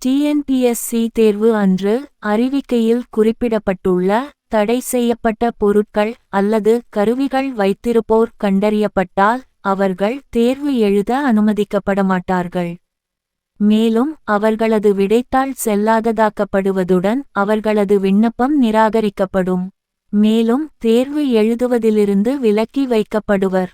TNPSC தேர்வு அன்று அறிவிக்கையில் குறிப்பிடப்பட்டுள்ள தடை செய்யப்பட்ட பொருட்கள் அல்லது கருவிகள் வைத்திருப்போர் கண்டறியப்பட்டால் அவர்கள் தேர்வு எழுத அனுமதிக்கப்பட மாட்டார்கள். மேலும் அவர்களது விடைத்தாள் செல்லாததாக்கப்படுவதுடன் அவர்களது விண்ணப்பம் நிராகரிக்கப்படும். மேலும் தேர்வு எழுதுவதிலிருந்து விலக்கி வைக்கப்படுவர்.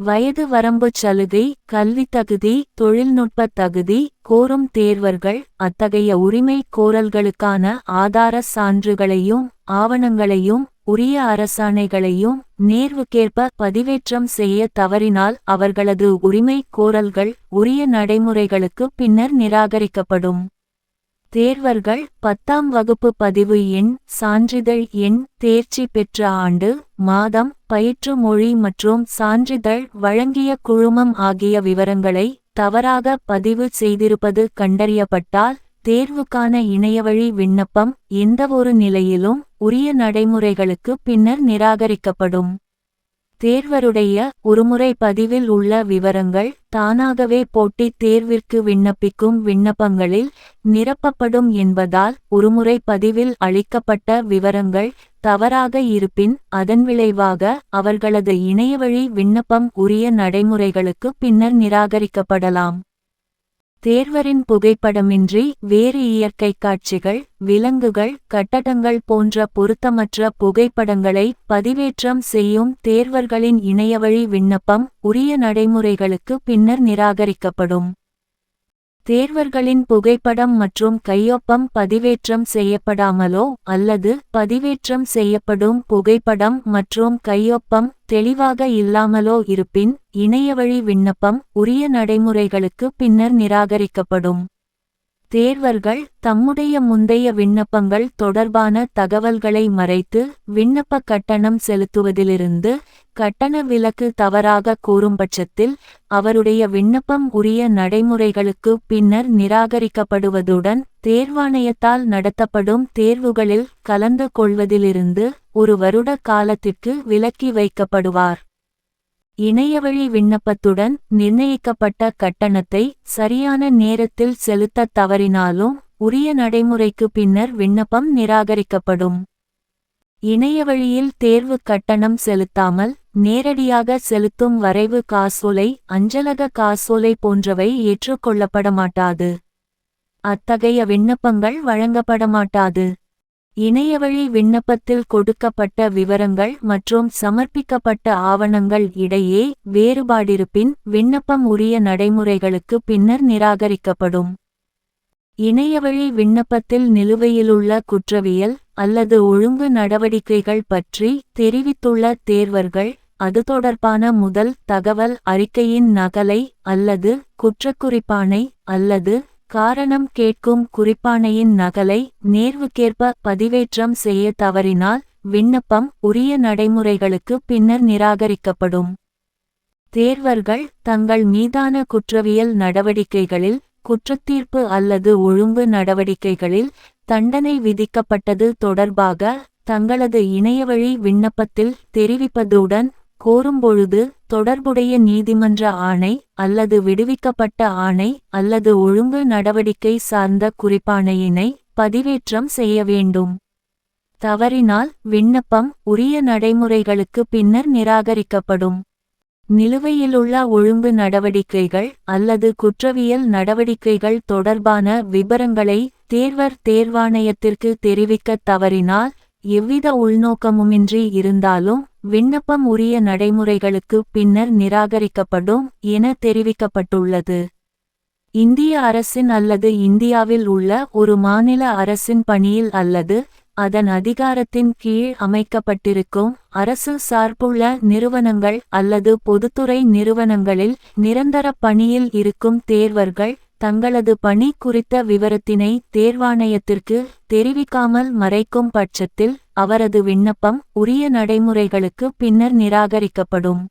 வயது வரம்புச் சலுகை, கல்வித் தகுதி, தொழில்நுட்பத் தகுதி கோரும் தேர்வர்கள் அத்தகைய உரிமை கோரல்களுக்கான ஆதார சான்றுகளையும் ஆவணங்களையும் உரிய அரசாணைகளையும் நேர்வுக்கேற்ப பதிவேற்றம் செய்ய தவறினால் அவர்களது உரிமை கோரல்கள் உரிய நடைமுறைகளுக்கு பின்னர் நிராகரிக்கப்படும். தேர்வர்கள் 10ஆம் வகுப்பு பதிவு எண், சான்றிதழ் எண், தேர்ச்சி பெற்ற ஆண்டு, மாதம், பயிற்று மொழி மற்றும் சான்றிதழ் வழங்கிய குழுமம் ஆகிய விவரங்களை தவறாக பதிவு செய்திருப்பது கண்டறியப்பட்டால் தேர்வுக்கான இணையவழி விண்ணப்பம் எந்தவொரு நிலையிலும் உரிய நடைமுறைகளுக்கு பின்னர் நிராகரிக்கப்படும். தேர்வருடைய ஒருமுறை பதிவில் உள்ள விவரங்கள் தானாகவே போட்டித் தேர்விற்கு விண்ணப்பிக்கும் விண்ணப்பங்களில் நிரப்பப்படும் என்பதால் ஒருமுறை பதிவில் அளிக்கப்பட்ட விவரங்கள் தவறாக இருப்பின் அதன் விளைவாக அவர்களது இணையவழி விண்ணப்பம் உரிய நடைமுறைகளுக்கு பின்னர் நிராகரிக்கப்படலாம். தேர்வரின் புகைப்படமின்றி வேறு இயற்கை காட்சிகள், விலங்குகள், கட்டடங்கள் போன்ற பொருத்தமற்ற புகைப்படங்களை பதிவேற்றம் செய்யும் தேர்வர்களின் இணையவழி விண்ணப்பம் உரிய நடைமுறைகளுக்கு பின்னர் நிராகரிக்கப்படும். தேர்வர்களின் புகைப்படம் மற்றும் கையொப்பம் பதிவேற்றம் செய்யப்படாமலோ அல்லது பதிவேற்றம் செய்யப்படும் புகைப்படம் மற்றும் கையொப்பம் தெளிவாக இல்லாமலோ இருப்பின் இணையவழி விண்ணப்பம் உரிய நடைமுறைகளுக்கு பின்னர் நிராகரிக்கப்படும். தேர்வர்கள் தம்முடைய முந்தைய விண்ணப்பங்கள் தொடர்பான தகவல்களை மறைத்து விண்ணப்ப கட்டணம் செலுத்துவதிலிருந்து கட்டண விலக்கு தவறாக கூறும்பட்சத்தில் அவருடைய விண்ணப்பம் உரிய நடைமுறைகளுக்கு பின்னர் நிராகரிக்கப்படுவதுடன் தேர்வாணையத்தால் நடத்தப்படும் தேர்வுகளில் கலந்து கொள்வதிலிருந்து 1 வருட காலத்திற்கு விலக்கி வைக்கப்படுவார். இணையவழி விண்ணப்பத்துடன் நிர்ணயிக்கப்பட்ட கட்டணத்தை சரியான நேரத்தில் செலுத்த தவறினாலும் உரிய நடைமுறைக்கு பின்னர் விண்ணப்பம் நிராகரிக்கப்படும். இணையவழியில் தேர்வு கட்டணம் செலுத்தாமல் நேரடியாக செலுத்தும் வரைவு காசோலை, அஞ்சலக காசோலை போன்றவை ஏற்றுக்கொள்ளப்பட மாட்டாது. அத்தகைய விண்ணப்பங்கள் வழங்கப்பட மாட்டாது. இணையவழி விண்ணப்பத்தில் கொடுக்கப்பட்ட விவரங்கள் மற்றும் சமர்ப்பிக்கப்பட்ட ஆவணங்கள் இடையே வேறுபாடிருப்பின் விண்ணப்பம் உரிய நடைமுறைகளுக்கு பின்னர் நிராகரிக்கப்படும். இணையவழி விண்ணப்பத்தில் நிலுவையிலுள்ள குற்றவியல் அல்லது ஒழுங்கு நடவடிக்கைகள் பற்றி தெரிவித்துள்ள தேர்வர்கள் அது தொடர்பான முதல் தகவல் அறிக்கையின் நகலை அல்லது குற்றக்குறிப்பாணை அல்லது காரணம் கேட்கும் குறிப்பாணையின் நகலை நேர்வுக்கேற்ப பதிவேற்றம் செய்ய தவறினால் விண்ணப்பம் உரிய நடைமுறைகளுக்கு பின்னர் நிராகரிக்கப்படும். தேர்வர்கள் தங்கள் மீதான குற்றவியல் நடவடிக்கைகளில் குற்றத்தீர்ப்பு அல்லது ஒழுங்கு நடவடிக்கைகளில் தண்டனை விதிக்கப்பட்டது தொடர்பாக தங்களது இணையவழி விண்ணப்பத்தில் தெரிவிப்பதுடன் கோரும்பொழுது தொடர்புடைய நீதிமன்ற ஆணை அல்லது விடுவிக்கப்பட்ட ஆணை அல்லது ஒழுங்கு நடவடிக்கை சார்ந்த குறிப்பாணையினை பதிவேற்றம் செய்ய வேண்டும். தவறினால் விண்ணப்பம் உரிய நடைமுறைகளுக்கு பின்னர் நிராகரிக்கப்படும். நிலுவையிலுள்ள ஒழுங்கு நடவடிக்கைகள் அல்லது குற்றவியல் நடவடிக்கைகள் தொடர்பான விபரங்களை தேர்வர் தேர்வாணையத்திற்கு தெரிவிக்க தவறினால் எவ்வித உள்நோக்கமுமின்றி இருந்தாலும் விண்ணப்பம் உரிய நடைமுறைகளுக்கு பின்னர் நிராகரிக்கப்படும் என தெரிவிக்கப்பட்டுள்ளது. இந்திய அரசின் அல்லது இந்தியாவில் உள்ள ஒரு மாநில அரசின் பணியில் அல்லது அதன் அதிகாரத்தின் கீழ் அமைக்கப்பட்டிருக்கும் அரசு சார்புள்ள நிறுவனங்கள் அல்லது பொதுத்துறை நிறுவனங்களில் நிரந்தர பணியில் இருக்கும் தேர்வர்கள் தங்களது பணி குறித்த விவரத்தினை தேர்வாணையத்திற்கு தெரிவிக்காமல் மறைக்கும் பட்சத்தில் அவரது விண்ணப்பம் உரிய நடைமுறைகளுக்கு பின்னர் நிராகரிக்கப்படும்.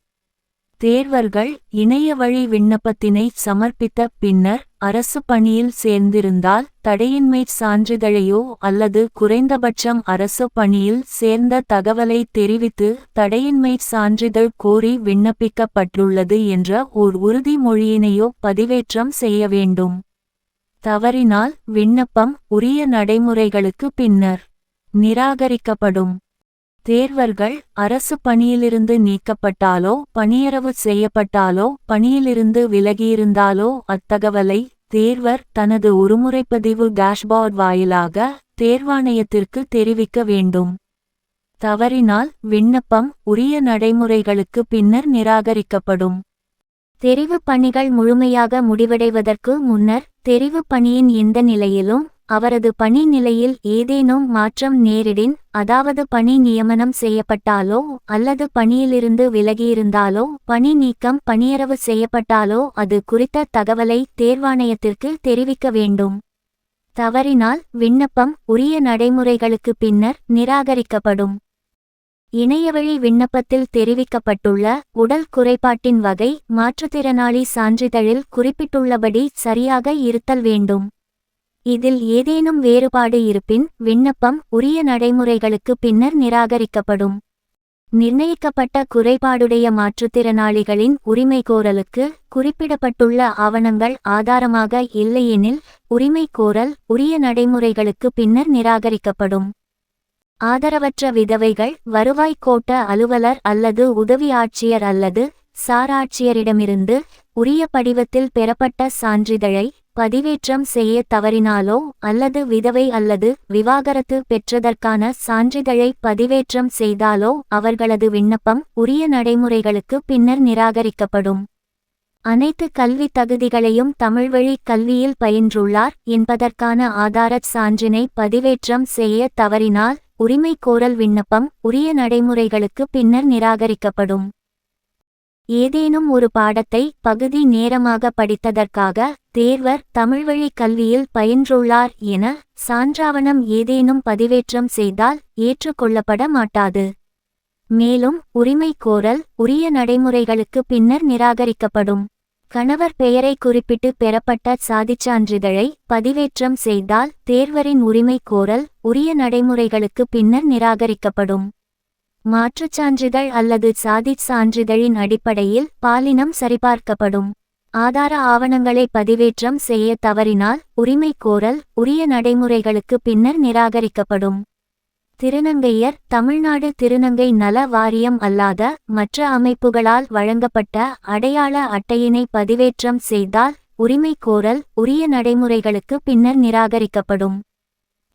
தேர்வர்கள் இணைய வழி விண்ணப்பத்தினை சமர்ப்பித்த பின்னர் அரசு பணியில் சேர்ந்திருந்தால் தடையின்மை சான்றிதழையோ அல்லது குறைந்தபட்சம் அரசு பணியில் சேர்ந்த தகவலை தெரிவித்து தடையின்மை சான்றிதழ் கோரி விண்ணப்பிக்கப்பட்டுள்ளது என்ற ஓர் உறுதிமொழியினையோ பதிவேற்றம் செய்ய வேண்டும். தவறினால் விண்ணப்பம் உரிய நடைமுறைகளுக்கு பின்னர் நிராகரிக்கப்படும். தேர்வர்கள் அரசு பணியிலிருந்து நீக்கப்பட்டாலோ பணியரவு செய்யப்பட்டாலோ பணியிலிருந்து விலகியிருந்தாலோ அத்தகவலை தேர்வர் தனது ஒருமுறைப்பதிவு டேஷ்போர்ட் வாயிலாக தேர்வாணையத்திற்கு தெரிவிக்க வேண்டும். தவறினால் விண்ணப்பம் உரிய நடைமுறைகளுக்கு பின்னர் நிராகரிக்கப்படும். தெரிவு பணிகள் முழுமையாக முடிவடைவதற்கு முன்னர் தெரிவு பணியின் எந்த நிலையிலும் அவரது பணி நிலையில் ஏதேனும் மாற்றம் நேரிடின், அதாவது பணி நியமனம் செய்யப்பட்டாலோ அல்லது பணியிலிருந்து விலகியிருந்தாலோ பணி நீக்கம் பணியரவு செய்யப்பட்டாலோ அது குறித்த தகவலை தேர்வாணையத்திற்கு தெரிவிக்க வேண்டும். தவறினால் விண்ணப்பம் உரிய நடைமுறைகளுக்கு பின்னர் நிராகரிக்கப்படும். இணையவழி விண்ணப்பத்தில் தெரிவிக்கப்பட்டுள்ள உடல் குறைபாட்டின் வகை மாற்றுத்திறனாளி சான்றிதழில் குறிப்பிட்டுள்ளபடி சரியாக இருத்தல் வேண்டும். இதில் ஏதேனும் வேறுபாடு இருப்பின் விண்ணப்பம் உரிய நடைமுறைகளுக்கு பின்னர் நிராகரிக்கப்படும். நிர்ணயிக்கப்பட்ட குறைபாடுடைய மாற்றுத்திறனாளிகளின் உரிமைகோரலுக்கு குறிப்பிடப்பட்டுள்ள ஆவணங்கள் ஆதாரமாக இல்லையெனில் உரிமைகோரல் உரிய நடைமுறைகளுக்கு பின்னர் நிராகரிக்கப்படும். ஆதரவற்ற விதவைகள் வருவாய் கோட்ட அலுவலர் அல்லது உதவி ஆட்சியர் அல்லது சாராட்சியரிடமிருந்து உரிய படிவத்தில் பெறப்பட்ட சான்றிதழை பதிவேற்றம் செய்ய தவறினாலோ அல்லது விதவை அல்லது விவாகரத்து பெற்றதற்கான சான்றிதழை பதிவேற்றம் செய்தாலோ அவர்களது விண்ணப்பம் உரிய நடைமுறைகளுக்கு பின்னர் நிராகரிக்கப்படும். அனைத்து கல்வி தகுதிகளையும் தமிழ்வழி கல்வியில் பயின்றுள்ளார் என்பதற்கான ஆதாரச் சான்றினை பதிவேற்றம் செய்ய தவறினால் உரிமைகோரல் விண்ணப்பம் உரிய நடைமுறைகளுக்கு பின்னர் நிராகரிக்கப்படும். ஏதேனும் ஒரு பாடத்தை பகுதி நேரமாக படித்ததற்காக தேர்வர் தமிழ்வழி கல்வியில் பயின்றுள்ளார் என சான்றாவணம் ஏதேனும் பதிவேற்றம் செய்தால் ஏற்றுக்கொள்ளப்பட மாட்டாது. மேலும் உரிமைகோரல் உரிய நடைமுறைகளுக்கு பின்னர் நிராகரிக்கப்படும். கணவர் பெயரை குறிப்பிட்டு பெறப்பட்ட சாதிச்சான்றிதழை பதிவேற்றம் செய்தால் தேர்வரின் உரிமைகோரல் உரிய நடைமுறைகளுக்கு பின்னர் நிராகரிக்கப்படும். மாற்றுச்சான்றிதழ் அல்லது சாதிச் சான்றிதழின் அடிப்படையில் பாலினம் சரிபார்க்கப்படும். ஆதார ஆவணங்களை பதிவேற்றம் செய்ய தவறினால் உரிமைகோரல் உரிய நடைமுறைகளுக்கு பின்னர் நிராகரிக்கப்படும். திருநங்கையர் தமிழ்நாடு திருநங்கை நல வாரியம் அல்லாத மற்ற அமைப்புகளால் வழங்கப்பட்ட அடையாள அட்டையினை பதிவேற்றம் செய்தால் உரிமைகோரல் உரிய நடைமுறைகளுக்கு பின்னர் நிராகரிக்கப்படும்.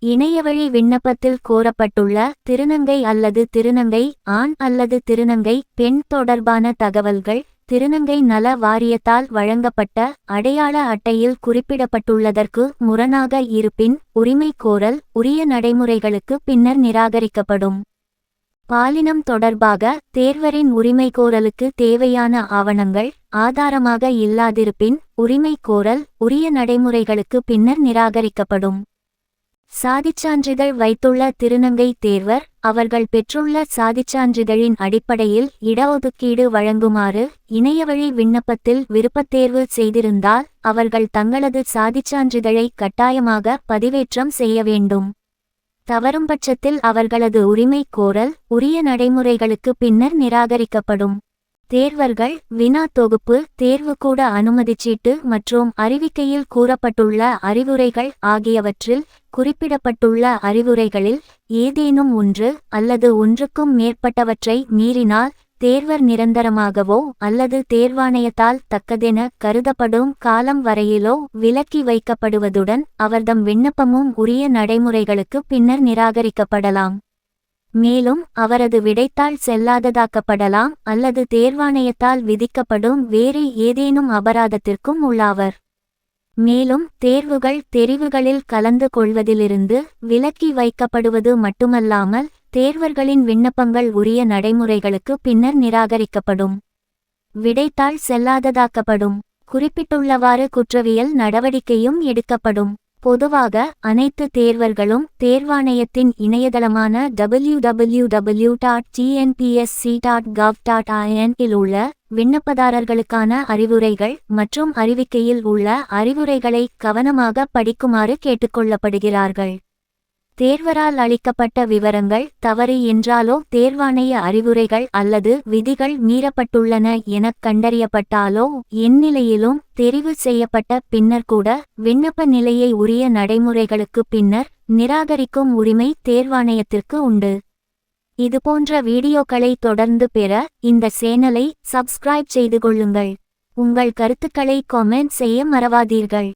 இணையவழி விண்ணப்பத்தில் கோரப்பட்டுள்ள திருநங்கை அல்லது திருநங்கை ஆண் அல்லது திருநங்கை பெண் தொடர்பான தகவல்கள் திருநங்கை நல வாரியத்தால் வழங்கப்பட்ட அடையாள அட்டையில் குறிப்பிடப்பட்டுள்ளதற்கு முரணாக இருப்பின் உரிமைகோரல் உரிய நடைமுறைகளுக்கு பின்னர் நிராகரிக்கப்படும். பாலினம் தொடர்பாக தேர்வரின் உரிமைகோரலுக்கு தேவையான ஆவணங்கள் ஆதாரமாக இல்லாதிருப்பின் உரிமைகோரல் உரிய நடைமுறைகளுக்கு பின்னர் நிராகரிக்கப்படும். சாதிச்சான்றிதழ் வைத்துள்ள திருநங்கை தேர்வர் அவர்கள் பெற்றுள்ள சாதிச்சான்றிதழின் அடிப்படையில் இடஒதுக்கீடு வழங்குமாறு இணையவழி விண்ணப்பத்தில் விருப்பத்தேர்வு செய்திருந்தால் அவர்கள் தங்களது சாதிச்சான்றிதழை கட்டாயமாக பதிவேற்றம் செய்ய வேண்டும். தவறும்பட்சத்தில் அவர்களது உரிமைகோரல் உரிய நடைமுறைகளுக்கு பின்னர் நிராகரிக்கப்படும். தேர்வர்கள் வினா தொகுப்பு தேர்வுக்கூட அனுமதிச்சீட்டு மற்றும் அறிவிக்கையில் கூறப்பட்டுள்ள அறிவுரைகள் ஆகியவற்றில் குறிப்பிடப்பட்டுள்ள அறிவுரைகளில் ஏதேனும் ஒன்று அல்லது ஒன்றுக்கும் மேற்பட்டவற்றை மீறினால் தேர்வர் நிரந்தரமாகவோ அல்லது தேர்வாணையத்தால் தக்கதென கருதப்படும் காலம் வரையிலோ விலக்கி வைக்கப்படுவதுடன் அவர்தம் விண்ணப்பமும் உரிய நடைமுறைகளுக்கு பின்னர் நிராகரிக்கப்படலாம். மேலும் அவரது விடைத்தாள் செல்லாததாக்கப்படலாம் அல்லது தேர்வாணையத்தால் விதிக்கப்படும் வேறு ஏதேனும் அபராதத்திற்கும் உள்ளாவர். மேலும் தேர்வுகள் தெரிவுகளில் கலந்து கொள்வதிலிருந்து விலக்கி வைக்கப்படுவது மட்டுமல்லாமல் தேர்வர்களின் விண்ணப்பங்கள் உரிய நடைமுறைகளுக்கு பின்னர் நிராகரிக்கப்படும். விடைத்தாள் செல்லாததாக்கப்படும். குறிப்பிட்டுள்ளவாறு குற்றவியல் நடவடிக்கையும் எடுக்கப்படும். பொதுவாக அனைத்து தேர்வர்களும் தேர்வாணையத்தின் இணையதளமான www.tnpsc.gov.in இல் உள்ள விண்ணப்பதாரர்களுக்கான அறிவுரைகள் மற்றும் அறிவிக்கையில் உள்ள அறிவுரைகளை கவனமாக படிக்குமாறு கேட்டுக்கொள்ளப்படுகிறார்கள். தேர்வரால் அளிக்கப்பட்ட விவரங்கள் தவறு என்றாலோ தேர்வாணைய அறிவுரைகள் அல்லது விதிகள் மீறப்பட்டுள்ளன எனக் கண்டறியப்பட்டாலோ எந்நிலையிலும் தெரிவு செய்யப்பட்ட பின்னர் கூட விண்ணப்ப நிலையை உரிய நடைமுறைகளுக்கு பின்னர் நிராகரிக்கும் உரிமை தேர்வாணையத்திற்கு உண்டு. இதுபோன்ற வீடியோக்களை தொடர்ந்து பெற இந்த சேனலை சப்ஸ்கிரைப் செய்து கொள்ளுங்கள். உங்கள் கருத்துக்களை கமெண்ட் செய்ய மறவாதீர்கள்.